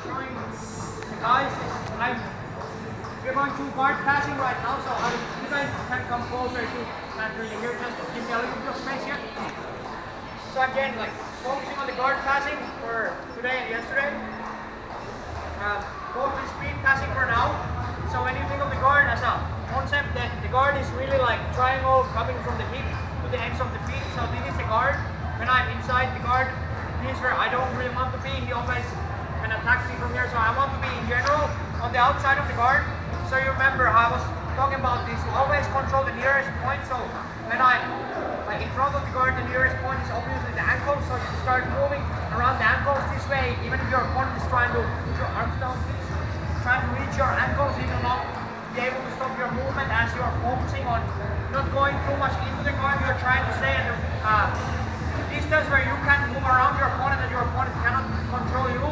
showing the guys is we're going to guard passing right now, so you guys can come closer to stand really here, just give me a little bit of space here. So again, like focusing on the guard passing for today and yesterday. Mostly speed passing for now. So when you think of the guard as a concept, that the guard is really like triangle coming from the hip to the ends of the feet. So this is the guard. When I'm inside the guard, this is where I don't really want to be. He always can attack me from here, so I want to be in general on the outside of the guard. So you remember how I was talking about this, you always control the nearest point. So when I'm like in front of the guard, the nearest point is obviously the ankle, so you start moving around the ankles this way, even if your opponent is trying to put your arms down, please. Trying to reach your ankles, you will not be able to stop your movement as you are focusing on not going too much into the guard. You're trying to stay at the distance where you can move around your opponent and your opponent cannot control you.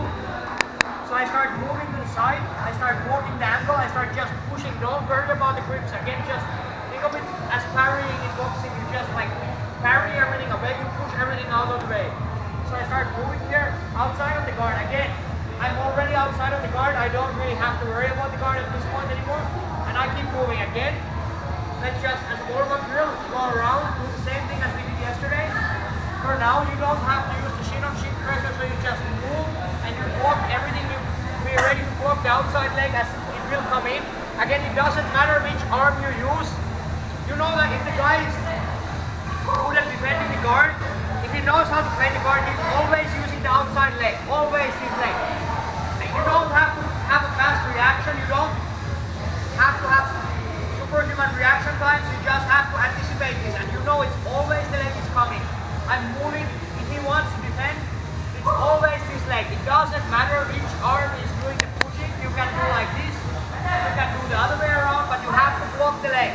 So I start moving to the side, I start walking the ankle, I start just pushing. Don't worry about the grips. Again, just think of it as parrying in boxing. You just like parry everything away, you push everything out of the way. So I start moving here outside of the guard. Again, I'm already outside of the guard. I don't really have to worry about the guard at this point anymore. And I keep moving again. Let's just, as a warm-up drill, go around, do the same thing as we did yesterday. For now, you don't have to use the shin-on-shin pressure, so you just move and you block everything. You be ready to block the outside leg as it will come in. Again, it doesn't matter which arm you use. You know that if the guy is good at defending the guard, if he knows how to play the guard, he's always using the outside leg, always his leg. And you don't have to have a fast reaction, you don't have to have superhuman reaction times, you just have to anticipate this, and you know it's always the leg is coming. I'm moving, if he wants to defend, it's always this leg. It doesn't matter which arm is doing the pushing, you can do like this, you can do the other way around, but you have to block the leg.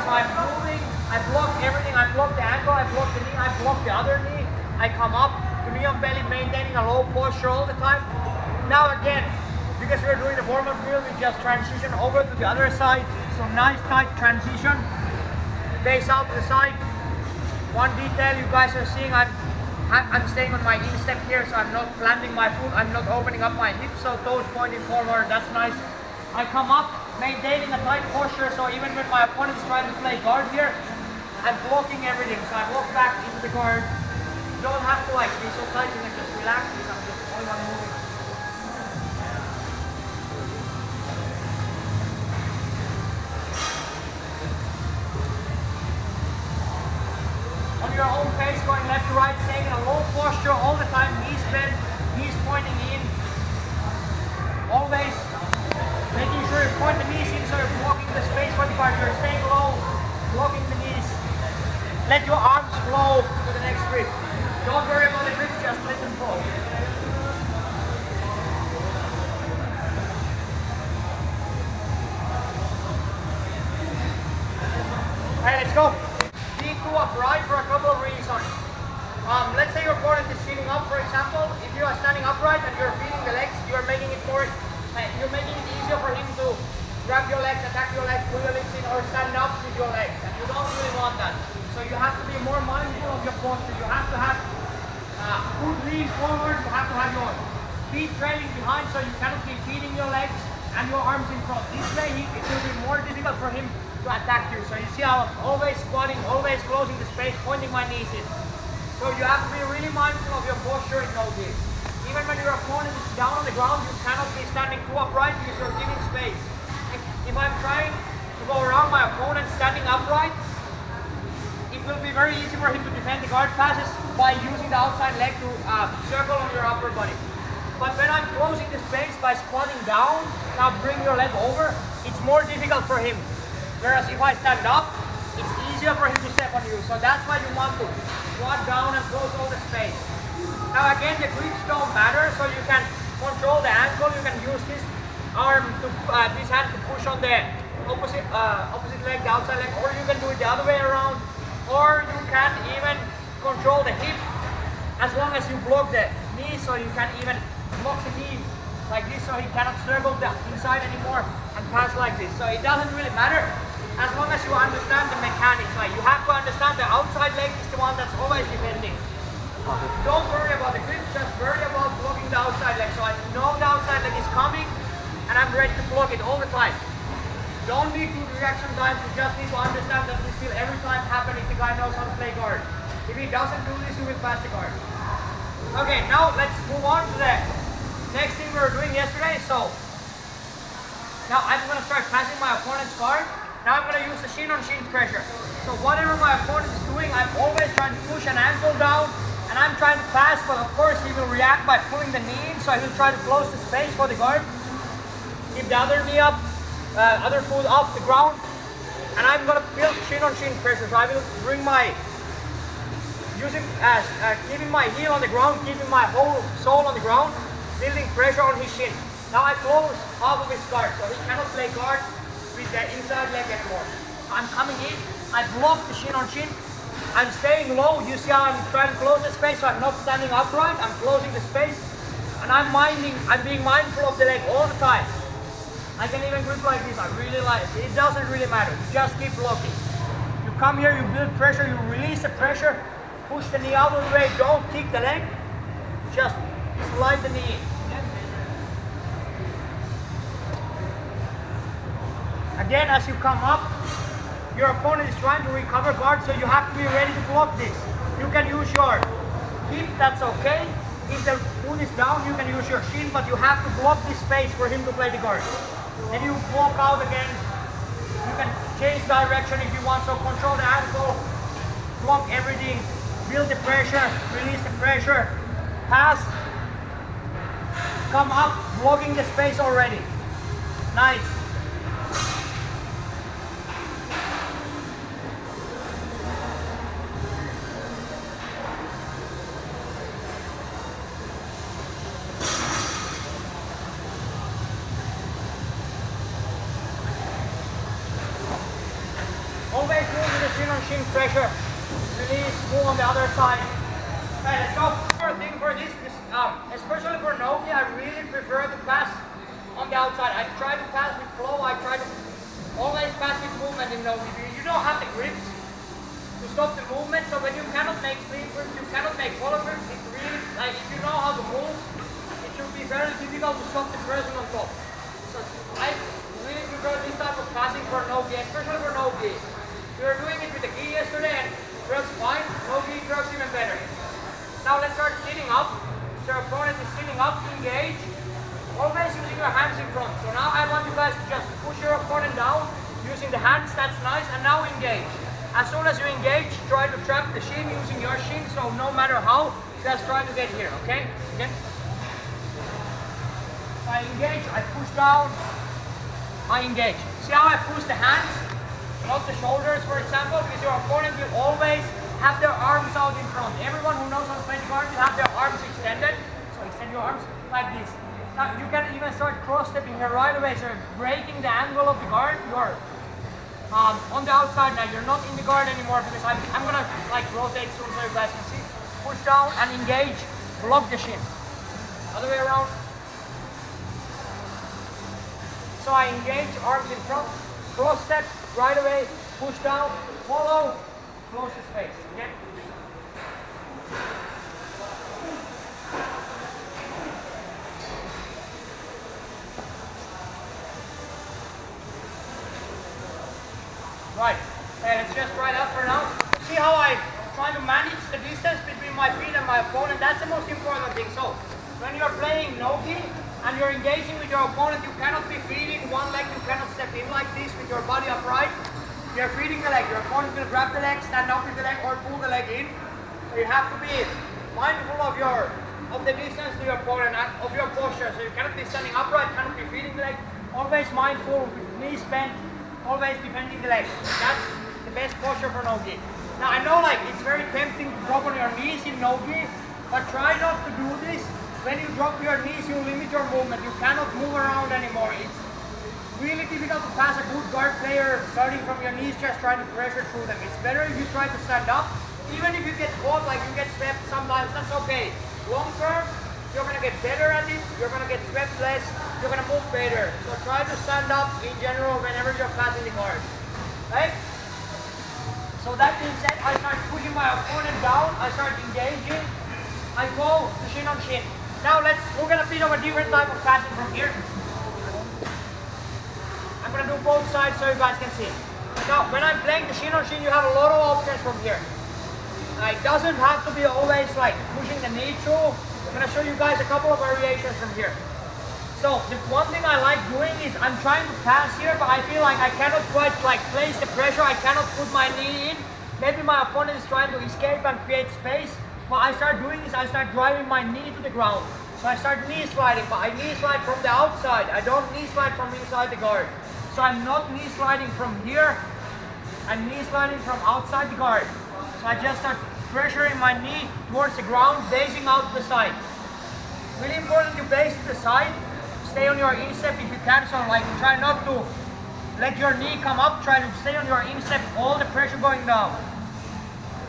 So I'm moving, I block everything, I block the ankle, I block the knee, I block the other knee, I come up to knee on belly, maintaining a low posture all the time. Now again, because we're doing the warm-up drill, we just transition over to the other side. So nice tight transition, face out to the side. One detail you guys are seeing, I'm staying on my instep here, so I'm not planting my foot, I'm not opening up my hips, so toes pointing forward, that's nice. I come up, maintaining a tight posture, so even when my opponent is trying to play guard here, I'm blocking everything, so I walk back into the guard. You don't have to like be so tight, you can just relax, I'm just only one moving. On your own pace, going left to right, staying in a low posture all the time, knees bent, knees pointing in. Always making sure you point the knees in so you're blocking the space for the guard. You're staying low, blocking the knees. Let your arms flow to the next grip. Don't worry about the grip, just let them flow. Alright, let's go. Be too upright for a couple of reasons. Let's say your opponent is sitting up, for example. If you are standing upright and you're feeding the legs, you're making it easier for him to grab your legs, attack your legs, pull your legs in, or stand up with your legs. And you don't really want that. So you have to be more mindful of your posture. You have to have good lean forward. You have to have your feet trailing behind, so you cannot be feeding your legs and your arms in front. This way, it will be more difficult for him to attack you. So you see how I'm always squatting, always closing the space, pointing my knees in. So you have to be really mindful of your posture in NoGi. Even when your opponent is down on the ground, you cannot be standing too upright because you're giving space. If I'm trying to go around my opponent standing upright, it will be very easy for him to defend the guard passes by using the outside leg to circle on your upper body. But when I'm closing the space by squatting down, now bring your leg over, it's more difficult for him. Whereas if I stand up, it's easier for him to step on you. So that's why you want to squat down and close all the space. Now again, the grips don't matter, so you can control the ankle. You can use this arm to this hand to push on the opposite leg, the outside leg, or you can do it the other way around, or you can even control the hip as long as you block the knee, so you can even block the knee like this, so he cannot circle the inside anymore and pass like this. So it doesn't really matter as long as you understand the mechanics. Like you have to understand the outside leg is the one that's always defending. Don't worry about the grip, just worry about blocking the outside leg. So I know the outside leg is ready to block it all the time. Don't need good reaction times, you just need to understand that this will every time happen if the guy knows how to play guard. If he doesn't do this, he will pass the guard. Okay, now let's move on to the next thing we were doing yesterday. So now I'm going to start passing my opponent's guard. Now I'm going to use the shin on shin pressure. So whatever my opponent is doing, I'm always trying to push an ankle down and I'm trying to pass, but of course he will react by pulling the knee in, so I will try to close the space for the guard. Keep the other knee up, other foot off the ground, and I'm going to build shin on shin pressure. So I will bring my, keeping my heel on the ground, keeping my whole sole on the ground, building pressure on his shin. Now I close half of his guard, so he cannot play guard with the inside leg anymore. I'm coming in, I block the shin on shin, I'm staying low. You see how I'm trying to close the space, so I'm not standing upright, I'm closing the space, and I'm being mindful of the leg all the time. I can even grip like this, I really like it. It doesn't really matter, you just keep blocking. You come here, you build pressure, you release the pressure, push the knee out of the way, don't kick the leg, just slide the knee in. Again, as you come up, your opponent is trying to recover guard, so you have to be ready to block this. You can use your hip, that's okay. If the foot is down, you can use your shin, but you have to block this space for him to play the guard. Then you walk out again. You can change direction if you want, so control the ankle, block everything, build the pressure, release the pressure, pass, come up, blocking the space already. Nice. Always move with the shin on shin pressure. Release, move on the other side. Okay, let's go. One thing for this, especially for NoGi, I really prefer to pass on the outside. I try to pass with flow. I try to always pass with movement in NoGi. You don't have the grips to stop the movement, so when you cannot make clean grips, you cannot make follow grips, it's really, like if you know how to move, it should be very difficult to stop the person on top. So I really prefer this type of passing for NoGi, especially for NoGi. We were doing it with the gi yesterday and it works fine. NoGi works even better. Now let's start sitting up. So your opponent is sitting up, engage. Always using your hands in front. So now I want you guys to just push your opponent down using the hands, that's nice. And now engage. As soon as you engage, try to trap the shin using your shin. So no matter how, just try to get here, okay? Again. I engage, I push down, I engage. See how I push the hands? Not the shoulders, for example, because your opponent will always have their arms out in front. Everyone who knows how to play the guard will have their arms extended. So extend your arms like this. Now you can even start cross-stepping here right away, so breaking the angle of the guard. You're on the outside now. You're not in the guard anymore because I'm gonna like rotate soon so you guys can see. Push down and engage. Block the shin. Other way around. So I engage, arms in front, cross step, right away, push down, follow, close the space, okay? Right, let's just try that for now. See how I try to manage the distance between my feet and my opponent? That's the most important thing. So, when you're playing NoGi, and you're engaging with your opponent, you cannot be feeding one leg, you cannot step in like this with your body upright. You're feeding the leg, your opponent will grab the leg, stand up with the leg or pull the leg in. So you have to be mindful of the distance to your opponent and of your posture. So you cannot be standing upright, cannot be feeding the leg. Always mindful, with knees bent, always defending the leg. That's the best posture for NoGi. Now I know like it's very tempting to drop on your knees in NoGi, but try not to do this. When you drop your knees, you limit your movement. You cannot move around anymore. It's really difficult to pass a good guard player starting from your knees, just trying to pressure through them. It's better if you try to stand up. Even if you get caught, like you get swept sometimes, that's okay. Long term, you're going to get better at it. You're going to get swept less. You're going to move better. So try to stand up in general whenever you're passing the guard. Right? So that being said, I start pushing my opponent down. I start engaging. I go to shin on shin. Now we're gonna pick up a different type of passing from here. gonna do both sides so you guys can see. Now, when I'm playing the shin on shin, you have a lot of options from here. It doesn't have to be always like pushing the knee through. I'm gonna show you guys a couple of variations from here. So the one thing I like doing is I'm trying to pass here, but I feel like I cannot quite like place the pressure. I cannot put my knee in. Maybe my opponent is trying to escape and create space. What I start doing is I start driving my knee to the ground. So I start knee sliding, but I knee slide from the outside. I don't knee slide from inside the guard. So I'm not knee sliding from here. I'm knee sliding from outside the guard. So I just start pressuring my knee towards the ground, basing out to the side. Really important to base to the side. Stay on your instep if you can, so like try not to let your knee come up, try to stay on your instep, all the pressure going down.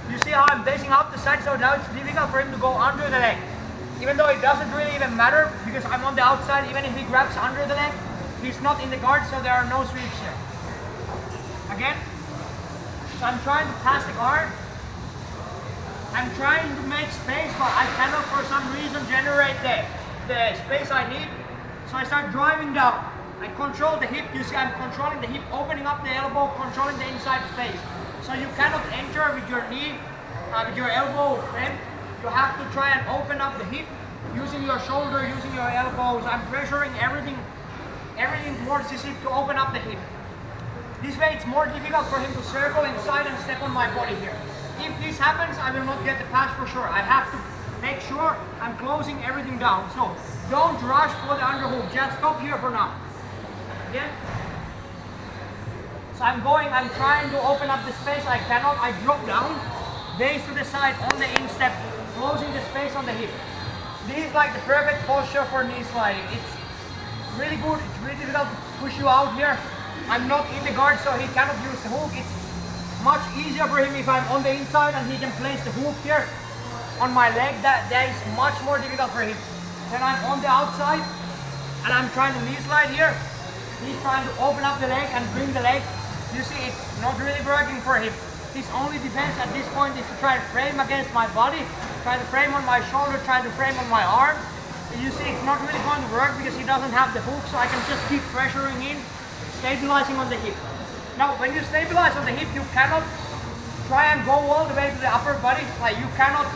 You see how I'm basing out the side, so now it's difficult for him to go under the leg. Even though it doesn't really even matter, because I'm on the outside, even if he grabs under the leg, he's not in the guard, so there are no sweeps here. Again, so I'm trying to pass the guard. I'm trying to make space, but I cannot for some reason generate the space I need. So I start driving down. I control the hip. You see I'm controlling the hip, opening up the elbow, controlling the inside space. So you cannot enter with your knee, with your elbow bent. You have to try and open up the hip, using your shoulder, using your elbows. I'm pressuring everything towards this hip to open up the hip. This way it's more difficult for him to circle inside and step on my body here. If this happens, I will not get the pass for sure. I have to make sure I'm closing everything down. So don't rush for the underhook, just stop here for now. Again. So I'm trying to open up the space, I cannot, I drop down, base to the side on the instep, closing the space on the hip. This is like the perfect posture for knee sliding. It's really good, it's really difficult to push you out here. I'm not in the guard, so he cannot use the hook. It's much easier for him if I'm on the inside and he can place the hook here on my leg. That is much more difficult for him. Then I'm on the outside and I'm trying to knee slide here. He's trying to open up the leg and bring the leg. You see, it's not really working for him. His only defense at this point is to try to frame against my body, try to frame on my shoulder, try to frame on my arm. And you see, it's not really going to work because he doesn't have the hook, so I can just keep pressuring in, stabilizing on the hip. Now, when you stabilize on the hip, you cannot try and go all the way to the upper body. Like you cannot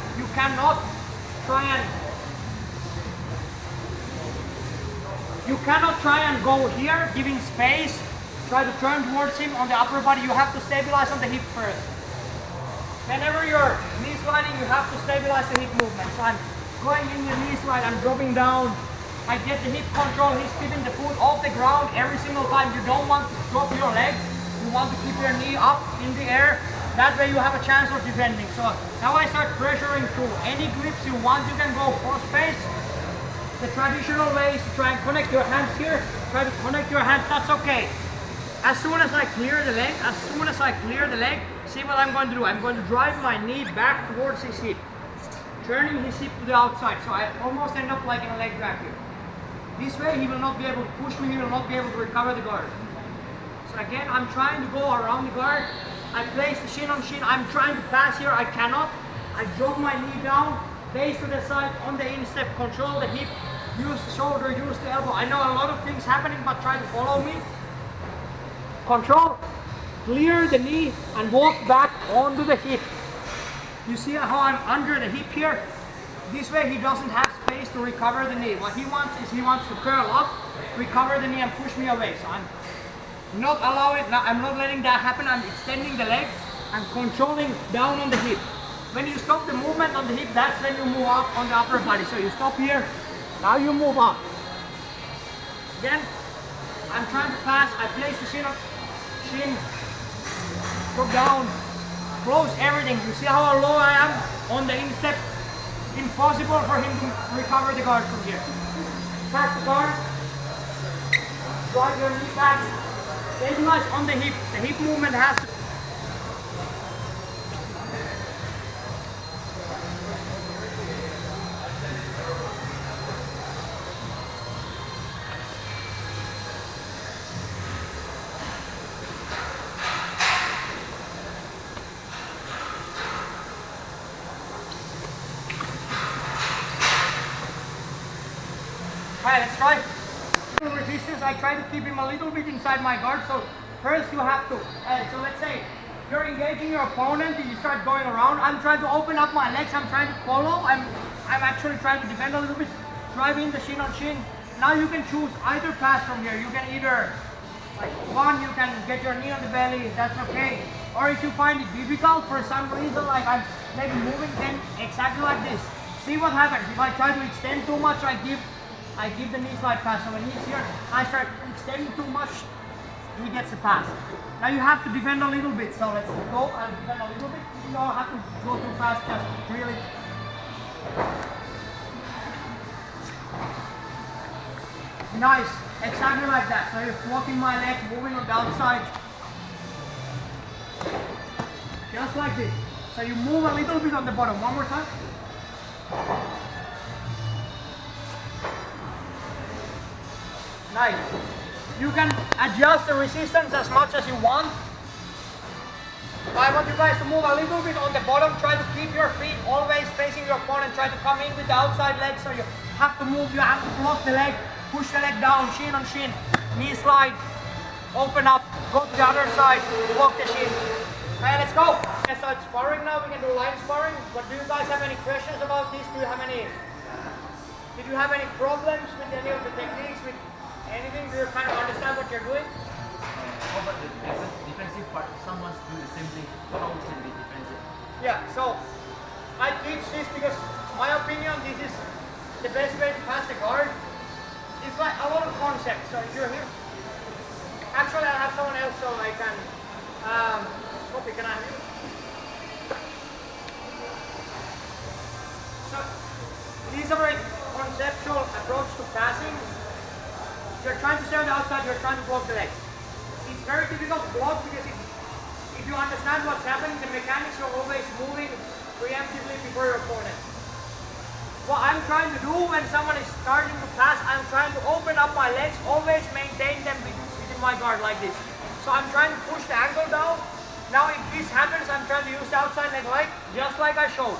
try and go here, giving space, try to turn towards him on the upper body. You have to stabilize on the hip first. Whenever you're knee sliding, you have to stabilize the hip movement. So I'm going in the knee slide, I'm dropping down. I get the hip control, he's keeping the foot off the ground every single time. You don't want to drop your leg. You want to keep your knee up in the air. That way you have a chance of defending. So now I start pressuring through. Any grips you want, you can go cross face. The traditional way is to try and connect your hands here. Try to connect your hands, that's okay. As soon as I clear the leg, see what I'm going to do. I'm going to drive my knee back towards his hip, turning his hip to the outside. So I almost end up like in a leg drag here. This way he will not be able to push me, he will not be able to recover the guard. So again, I'm trying to go around the guard. I place the shin on shin. I'm trying to pass here, I cannot. I drop my knee down, base to the side on the instep, control the hip, use the shoulder, use the elbow. I know a lot of things happening, but try to follow me. Control, clear the knee and walk back onto the hip. You see how I'm under the hip here? This way he doesn't have space to recover the knee. What he wants is he wants to curl up, recover the knee and push me away. So I'm not letting that happen. I'm extending the leg. I'm controlling down on the hip. When you stop the movement on the hip, that's when you move up on the upper body. So you stop here, now you move up. Again, I'm trying to pass. I place the shin, go down, close everything. You see how low I am on the instep? Impossible for him to recover the guard from here. Pass the guard, drive your knee back, stabilize on the hip. The hip movement has to. Alright, let's try. Resistance, I try to keep him a little bit inside my guard. So first you have to, so let's say you're engaging your opponent and you start going around. I'm trying to open up my legs, I'm trying to follow. I'm actually trying to defend a little bit, driving the shin on shin. Now you can choose either pass from here. You can either, like one, you can get your knee on the belly, that's okay. Or if you find it difficult for some reason, like I'm maybe moving, then exactly like this. See what happens. If I try to extend too much, I give the knee slide pass. So when he's here, I start extending too much, he gets a pass. Now you have to defend a little bit. So let's go and defend a little bit. You don't have to go too fast, just really. Nice, exactly like that. So you're walking my leg, moving on the outside. Just like this. So you move a little bit on the bottom. One more time. Nice. You can adjust the resistance as much as you want. I want you guys to move a little bit on the bottom. Try to keep your feet always facing your opponent. Try to come in with the outside leg. So you have to move, you have to block the leg, push the leg down, shin on shin, knee slide, open up, go to the other side, walk the shin. Okay, let's go. Let's start sparring now. We can do line sparring. But do you guys have any questions about this? Did you have any problems with any of the techniques, with anything? Do you kind of understand what you're doing? How about the defensive part? If someone's doing the same thing, how can they defensive? Yeah, so I teach this because my opinion, this is the best way to pass the guard. It's like a lot of concepts. So if you're here, actually I'll have someone else so I can, copy, can I have you? So this is a very conceptual approach to passing. You're trying to stay on the outside, you're trying to block the legs. It's very difficult to block because if you understand what's happening, the mechanics, you're always moving preemptively before your opponent. What I'm trying to do when someone is starting to pass, I'm trying to open up my legs, always maintain them within my guard like this. So I'm trying to push the ankle down. Now if this happens, I'm trying to use the outside leg just like I showed.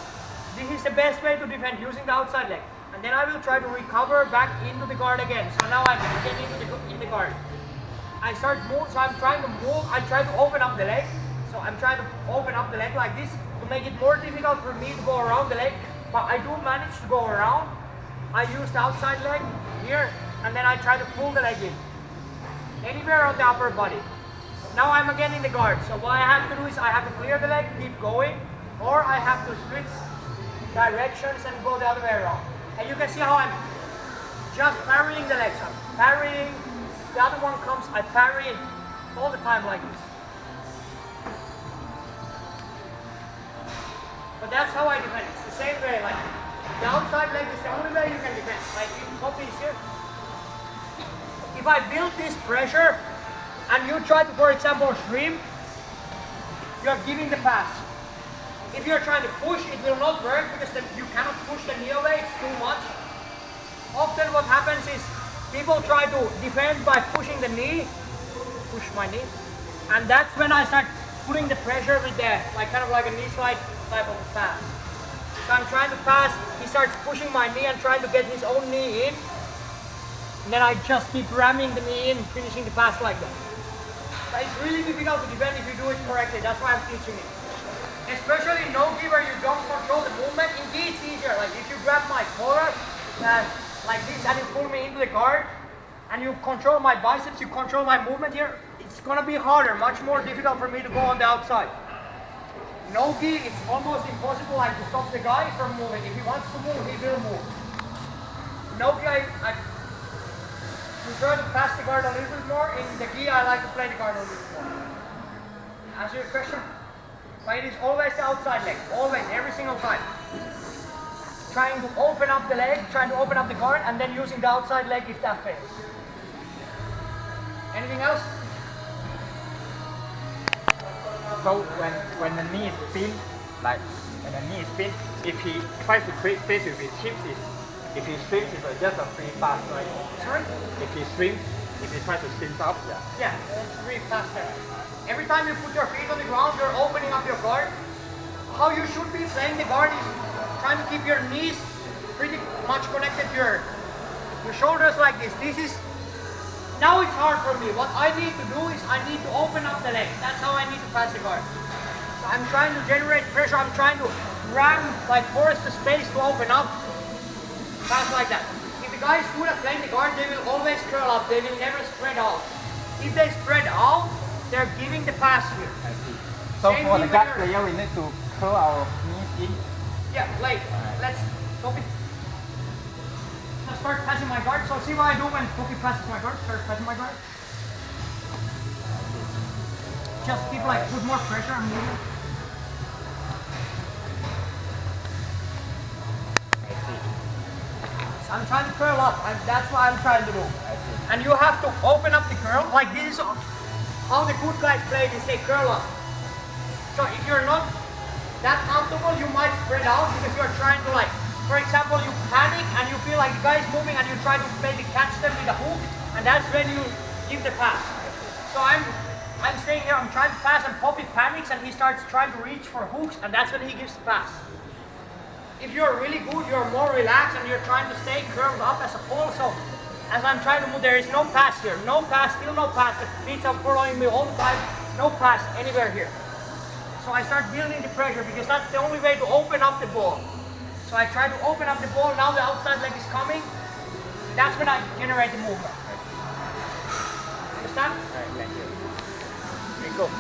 This is the best way to defend, using the outside leg. And then I will try to recover back into the guard again. So now I'm getting in the guard. I start move, so I'm trying to move, I try to open up the leg. So I'm trying to open up the leg like this to make it more difficult for me to go around the leg. But I do manage to go around. I use the outside leg here, and then I try to pull the leg in. Anywhere on the upper body. Now I'm again in the guard. So what I have to do is I have to clear the leg, keep going, or I have to switch directions and go the other way around. And you can see how I'm just parrying the legs. I'm parrying, the other one comes, I parry all the time like this. But that's how I defend. It's the same way, like the outside leg is the only way you can defend. Like if copy is here. If I build this pressure and you try to, for example, shrimp, you're giving the pass. If you're trying to push, it will not work because you cannot push the knee away, it's too much. Often what happens is people try to defend by pushing the knee, push my knee, and that's when I start putting the pressure with the, like kind of like a knee slide type of pass. So I'm trying to pass, he starts pushing my knee and trying to get his own knee in, and then I just keep ramming the knee in, finishing the pass like that. But it's really difficult to defend if you do it correctly, that's why I'm teaching it. Especially in NoGi where you don't control the movement, in Gi it's easier. Like if you grab my collar like this and you pull me into the guard and you control my biceps, you control my movement here, it's gonna be harder, much more difficult for me to go on the outside. NoGi, it's almost impossible like to stop the guy from moving. If he wants to move, he will move. NoGi, I prefer to pass the guard a little bit more. In the Gi, I like to play the guard a little bit more. Answer your question? But it is always the outside leg, always, every single time. Trying to open up the leg, trying to open up the guard, and then using the outside leg if that fails. Anything else? So when the knee is spin, like when the knee is spin, if he tries to create space with his hips, if he swings, it's just a free pass, right? Sorry? If he swings, if he tries to spin up, Yeah, it's really fast there. Every time you put your feet on the ground, you're opening up your guard. How you should be playing the guard is trying to keep your knees pretty much connected to your shoulders like this. This is Now it's hard for me. What I need to do is I need to open up the legs. That's how I need to pass the guard. So I'm trying to generate pressure. I'm trying to ram, like force the space to open up. Pass like that. If the guys good at playing the guard, they will always curl up. They will never spread out. If they spread out, they're giving the pass here. I see. So Same for the thing guard when player, we need to curl our knees in. Yeah, like, let's copy. I'll start passing my guard. So see what I do when Cookie passes my guard. Start passing my guard. Just keep like put more pressure on movement. I see. So I'm trying to curl up. That's what I'm trying to do. I see. And you have to open up the curl. Like this is how the good guys play. They curl up. So if you're not that comfortable, you might spread out because you're trying to like. For example, you panic and you feel like the guy is moving and you try to maybe catch them with a hook, and that's when you give the pass. So I'm staying here, I'm trying to pass, and Poppy panics and he starts trying to reach for hooks, and that's when he gives the pass. If you're really good, you're more relaxed and you're trying to stay curled up as a pole. So as I'm trying to move, there is no pass here. No pass, still no pass. The feet are following me all the time. No pass anywhere here. So I start building the pressure because that's the only way to open up the ball. So I try to open up the ball, now the outside leg is coming. That's when I generate the movement. Understand? Right, thank you. Okay, go.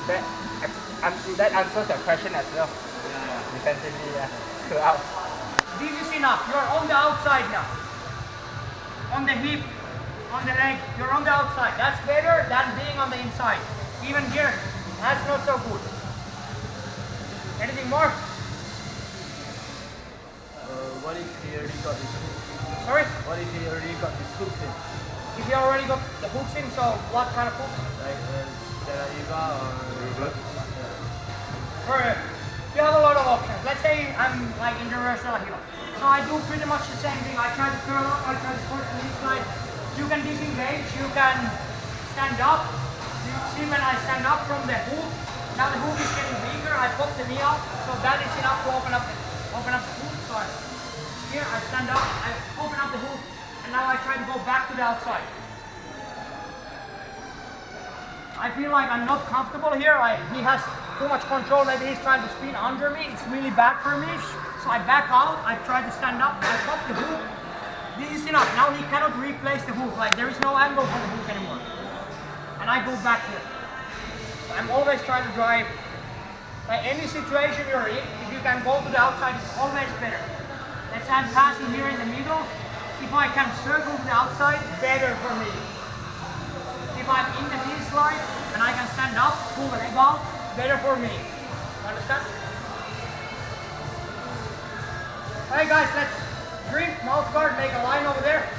That answers the question as well. Defensively, curl out. This is enough. You're on the outside now. On the hip, on the leg, you're on the outside. That's better than being on the inside. Even here, that's not so good. Anything more? What if he already got his hook? Sorry? What if he already got his hooks in? If you already got the hooks in, so what kind of hooks? Like Teraiva or... You have a lot of options. Let's say I'm like in the reversal heel. So I do pretty much the same thing. I try to curl up, I try to push to this side. You can disengage, you can stand up. You see when I stand up from the hook, now the hook is getting weaker, I pop the knee up, so that is enough to open up the hook. So here I stand up, I open up the hook, and now I try to go back to the outside. I feel like I'm not comfortable here. He has too much control, maybe he's trying to spin under me. It's really bad for me. So I back out, I try to stand up, I pop the hook. This is enough. Now he cannot replace the hook. Like there is no angle for the hook anymore. And I go back here. I'm always trying to drive. Like any situation you're in, if you can go to the outside, it's always better. Let's say I'm passing here in the middle. If I can circle to the outside, better for me. If I'm in the knee slide and I can stand up, pull the leg out, better for me. Understand? Alright guys, let's drink, mouth guard, make a line over there.